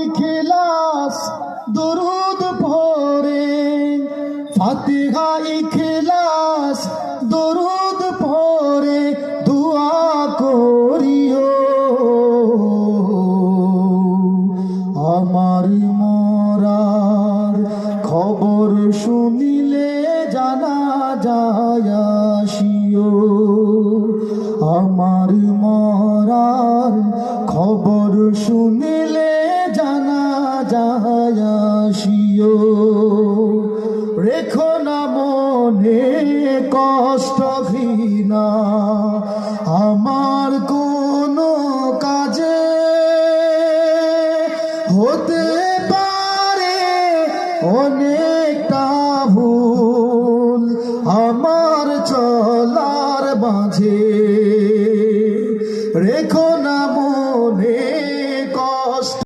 ইখলাস দরুদ পড়ে, ফাতিহা ইখলাস দরুদ পড়ে দুআ করিও। আমার মরার খবর শুনিলে জানা যায় আসিও। আমার মরার খবর শুনিলে জানা যায় আসিও। রেখো না মনে কষ্ট ঘৃণা আমার কোনো কাজে, হতে পারে অনেকটা ভুল আমার চলার মাঝে।